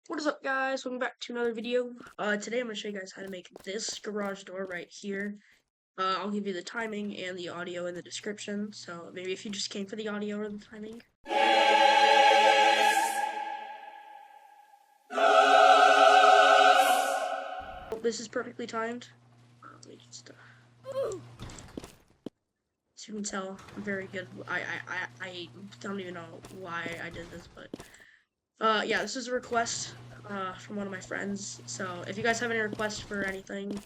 What is up, guys? Welcome back to another video. Today I'm going to show you guys how to make this garage door right here. I'll give you the timing and the audio in the description, so maybe if you just came for the audio or the timing. This is perfectly timed. Let me just, as you can tell, I'm very good. I don't even know why I did this, but yeah, this is a request from one of my friends. So if you guys have any requests for anything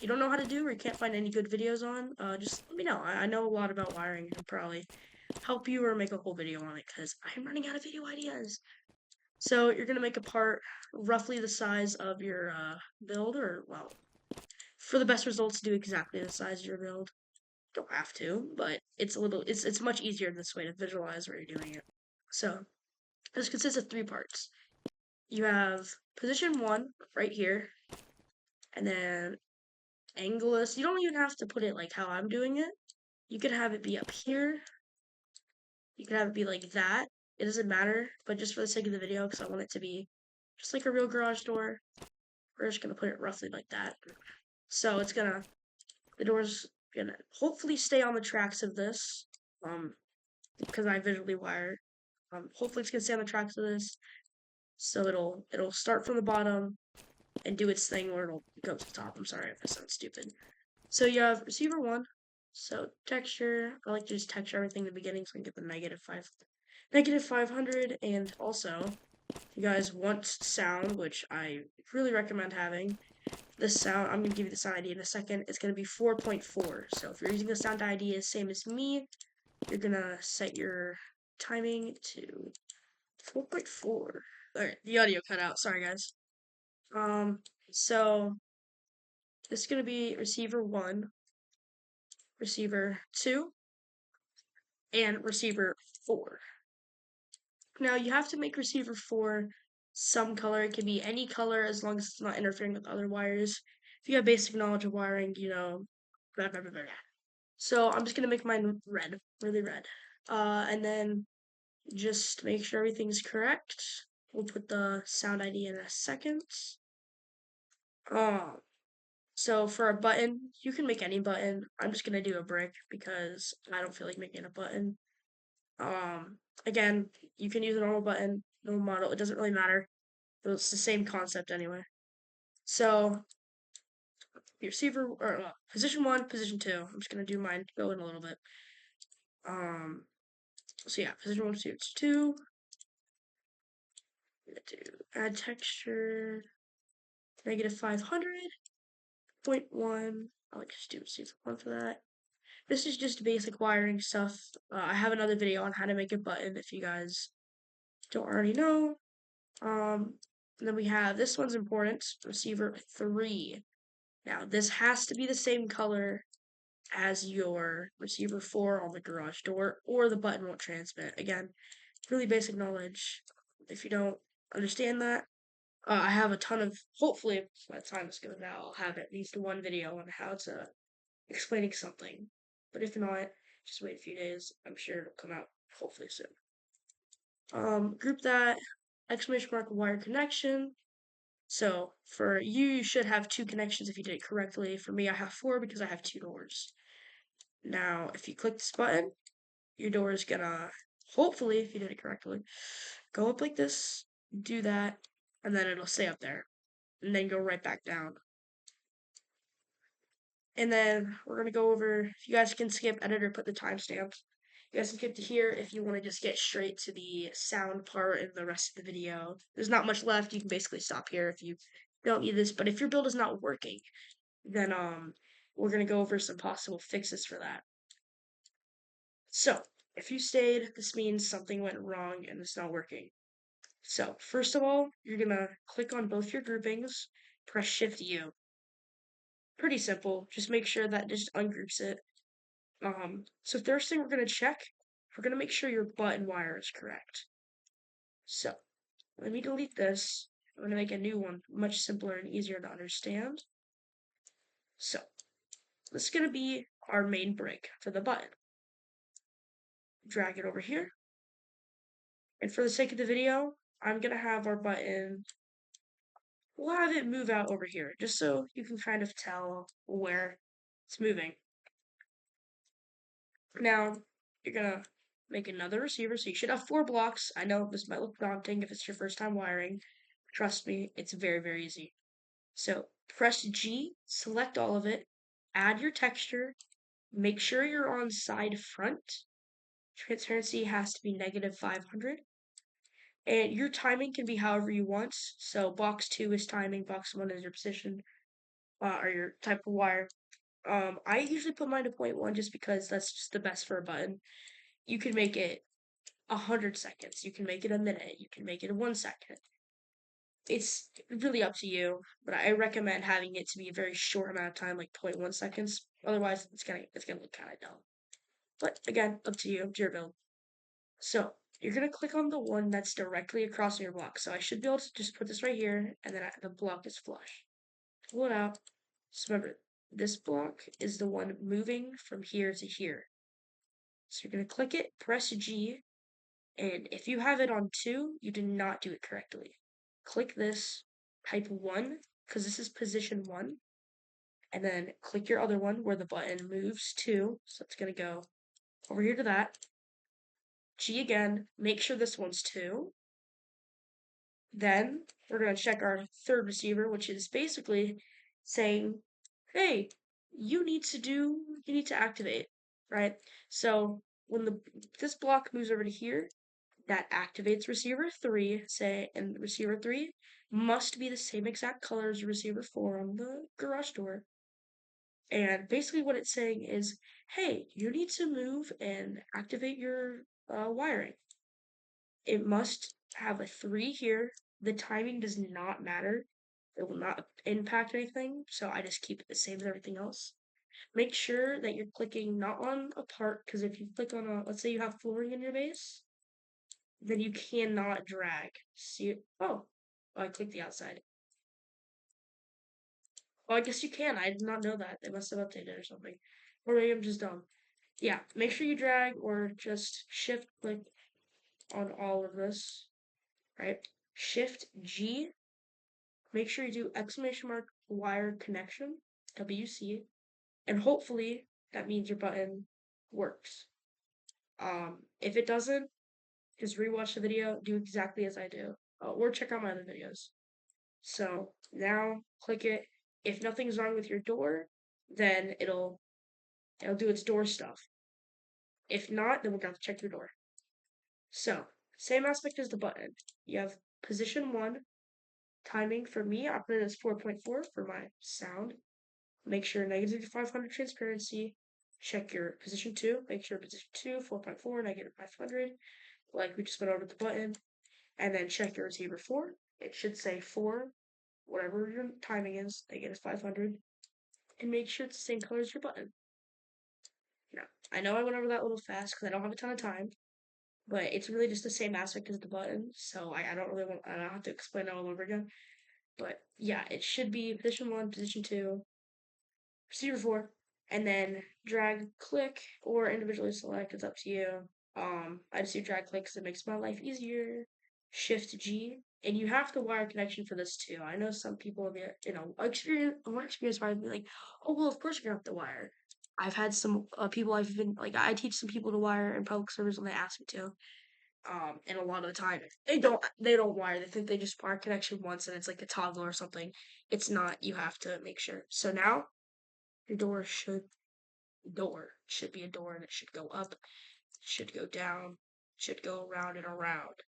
you don't know how to do or you can't find any good videos on, just let me know. I know a lot about wiring and can probably help you or make a whole video on it because I'm running out of video ideas. So you're gonna make a part roughly the size of your build, or well, for the best results, do exactly the size of your build. Don't have to, but it's much easier this way to visualize where you're doing it. So this consists of three parts. You have position one right here, and then angleless. You don't even have to put it like how I'm doing it. You could have it be up here. You could have it be like that. It doesn't matter, but just for the sake of the video, because I want it to be just like a real garage door, we're just gonna put it roughly like that. So the door's gonna hopefully stay on the tracks of this, because I visually wire. Hopefully it's gonna stay on the tracks of this, so it'll start from the bottom and do its thing where it'll go to the top. I'm sorry if I sound stupid. So you have receiver one. So texture, I like to just texture everything in the beginning so I can get the negative 500. And also, if you guys want sound, which I really recommend having, the sound, I'm going to give you the sound ID in a second, it's going to be 4.4. So if you're using the sound ID as same as me, you're going to set your timing to 4.4. Alright, the audio cut out. Sorry, guys. So this is going to be receiver 1, receiver 2, and receiver 4. Now you have to make receiver 4 some color. It can be any color as long as it's not interfering with other wires. If you have basic knowledge of wiring, you know, blah, blah, blah, blah. So I'm just gonna make mine red, really red. And then just make sure everything's correct. We'll put the sound ID in a second. Um, so for a button, you can make any button. I'm just gonna do a brick because I don't feel like making a button. Again, you can use a normal button, normal model. It doesn't really matter. It's the same concept anyway. So your receiver or position one, position two. I'm just gonna do mine. Go in a little bit. Um. So yeah, position one, position two. I'm gonna do add texture negative 500.1. I like to do receiver one for that. This is just basic wiring stuff. I have another video on how to make a button if you guys don't already know. And then we have this one's important, receiver 3. Now, this has to be the same color as your receiver 4 on the garage door, or the button won't transmit. Again, really basic knowledge. If you don't understand that, I have a ton of, hopefully, by the time this goes out, I'll have at least one video on how to explaining something. But if not, just wait a few days. I'm sure it'll come out hopefully soon. Group that, exclamation mark wire connection. So for you, you should have 2 connections if you did it correctly. For me, I have 4 because I have 2 doors. Now, if you click this button, your door is gonna, hopefully, if you did it correctly, go up like this, do that, and then it'll stay up there, and then go right back down. And then we're gonna go over, if you guys can skip editor, put the timestamp. You guys can skip to here if you want to just get straight to the sound part and the rest of the video. There's not much left. You can basically stop here if you don't need this. But if your build is not working, then we're gonna go over some possible fixes for that. So if you stayed, this means something went wrong and it's not working. So first of all, you're gonna click on both your groupings, press Shift U. Pretty simple. Just make sure that just ungroups it. So first thing we're gonna check, we're gonna make sure your button wire is correct. So let me delete this. I'm gonna make a new one, much simpler and easier to understand. So this is gonna be our main brick for the button. Drag it over here. And for the sake of the video, I'm gonna have our button we'll have it move out over here, just so you can kind of tell where it's moving. Now, you're gonna make another receiver, so you should have 4 blocks. I know this might look daunting if it's your first time wiring. Trust me, it's very, very easy. So press G, select all of it, add your texture, make sure you're on side front. Transparency has to be -500. And your timing can be however you want. So box 2 is timing, box 1 is your position, or your type of wire. I usually put mine to 0.1 just because that's just the best for a button. You can make it 100 seconds, you can make it a minute, you can make it 1 second. It's really up to you, but I recommend having it to be a very short amount of time, like 0.1 seconds. Otherwise, it's gonna look kind of dumb. But again, up to you, to your build. So you're gonna click on the one that's directly across from your block. So I should be able to just put this right here, and then the block is flush. Pull it out. So remember, this block is the one moving from here to here. So you're gonna click it, press G, and if you have it on 2, you did not do it correctly. Click this, type 1, because this is position 1, and then click your other one where the button moves to. So it's gonna go over here to that. G again, make sure this one's 2. Then we're going to check our third receiver, which is basically saying, hey, you need to activate, right? So when this block moves over to here, that activates receiver 3, say, and receiver 3 must be the same exact color as receiver 4 on the garage door. And basically what it's saying is, hey, you need to move and activate your wiring. It must have a 3 here. The timing does not matter. It will not impact anything, so I just keep it the same as everything else. Make sure that you're clicking not on a part, because if you click on let's say you have flooring in your base, then you cannot drag. See, I clicked the outside. Oh, I guess you can. I did not know that. They must have updated or something. Or maybe I'm just dumb. Yeah, make sure you drag or just shift click on all of this, right? Shift G. Make sure you do exclamation mark wire connection, WC, and hopefully that means your button works. If it doesn't, just rewatch the video, do exactly as I do, or check out my other videos. So now click it. If nothing's wrong with your door, then it'll do its door stuff. If not, then we're gonna have to check your door. So same aspect as the button. You have position 1, timing for me. I put it as 4.4 for my sound. Make sure -500 transparency. Check your position 2. Make sure position 2, 4.4, -500. Like we just went over the button. And then check your receiver 4. It should say 4, whatever your timing is. -500. And make sure it's the same color as your button. Now, I know I went over that a little fast because I don't have a ton of time. But it's really just the same aspect as the button. So I don't really I don't have to explain it all over again. But yeah, it should be position 1, position 2, receiver 4, and then drag click or individually select. It's up to you. I just do drag click because it makes my life easier. Shift G, and you have the wire connection for this too. I know some people in the more experienced might be like, oh well, of course you're gonna have to wire. I've had some people I've been like I teach some people to wire in public service when they ask me to. And a lot of the time they don't wire. They think they just wire connection once and it's like a toggle or something. It's not. You have to make sure. So now your door should be a door and it should go up, should go down, should go around and around.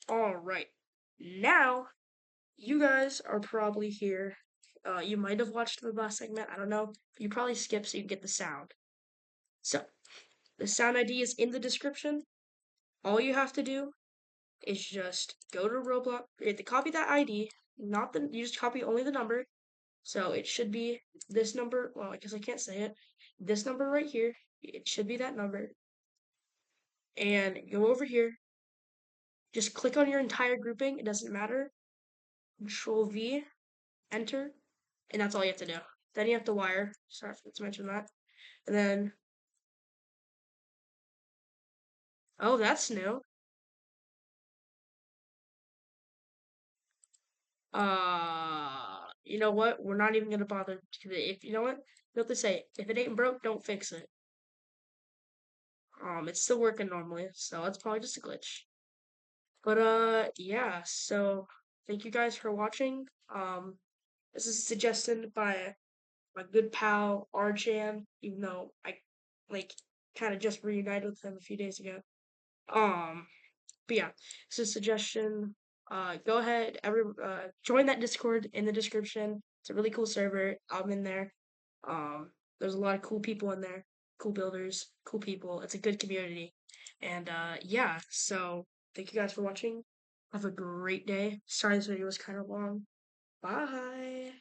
All right. Now you guys are probably here. You might have watched the last segment. I don't know. You probably skipped so you can get the sound. So the sound ID is in the description. All you have to do is just go to Roblox. You have to copy that ID, not the. You just copy only the number. So it should be this number. Well, I guess I can't say it. This number right here. It should be that number. And go over here. Just click on your entire grouping. It doesn't matter. Control V, enter, and that's all you have to do. Then you have to wire. Sorry I forgot to mention that. And then, oh, that's new. You know what? We're not even gonna bother. If you know what, you know what they say. If it ain't broke, don't fix it. It's still working normally, so it's probably just a glitch. But yeah. So thank you guys for watching. This is suggested by my good pal Arjan, even though I like kind of just reunited with him a few days ago. Um, but yeah, it's a suggestion. Go ahead, join that Discord in the description. It's a really cool server. I'm in there. There's a lot of cool people in there, cool builders, cool people. It's a good community, and yeah. So thank you guys for watching. Have a great day. Sorry this video was kind of long. Bye.